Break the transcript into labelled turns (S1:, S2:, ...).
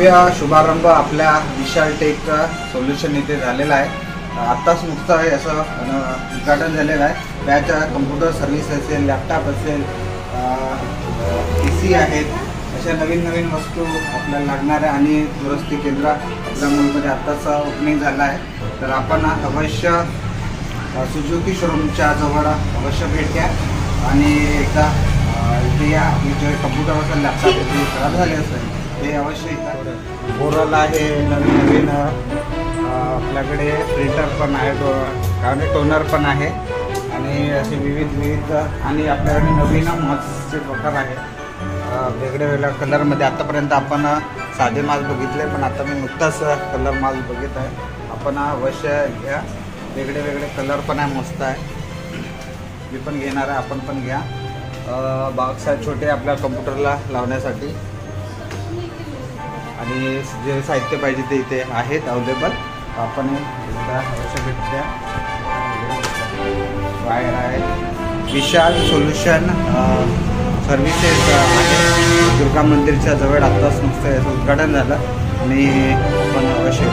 S1: भव्य शुभारंभ आपल्या विशाल टेक सोल्युशन इथे झालेला आहे। आत्ताच नुकतं आहे असं उद्घाटन झालेलं आहे। त्याच्या कम्प्युटर सर्व्हिस असेल, लॅपटॉप असेल, PC आहेत, अशा नवीन नवीन वस्तू आपल्याला लागणाऱ्या आणि दुरुस्ती केंद्र आपल्या मॉलमध्ये आत्ताच ओपनिंग झालं आहे। तर आपण अवश्य सुझुकी शोरूमच्या जवळ अवश्य भेट द्या आणि एकदा इथे या। आपले जे कम्प्युटर असेल, लॅपटॉप जे खराब झाले असेल ते अवश्य इथं बोरल आहे, नवीन नवीन आपल्याकडे प्रिंटर पण आहे, टोनर पण आहे आणि असे विविध आणि आपल्याकडे नवीन मास्कचे प्रकार आहे वेगळ्या वेगळ्या कलरमध्ये। आतापर्यंत आपण साधे मास्क बघितले, पण आता मी नुकताच कलर मास्क बघित आहे। आपण अवश्य घ्या, वेगळे वेगळे कलर पण आहे, मस्त आहे। मी पण घेणार आहे, आपण पण घ्या। बॉक्स आहे छोटे आपल्या कम्प्युटरला लावण्यासाठी आणि जे साहित्य पाहिजे ते इथे आहेत अवेलेबल। आपण एकदा अवश्य भेट द्या। वायर आहे, विशाल सोल्युशन सर्व्हिसेस आहे, दुर्गा मंदिरच्या जवळ आत्ताच नुकतं याचं उद्घाटन झालं आणि आपण अवश्य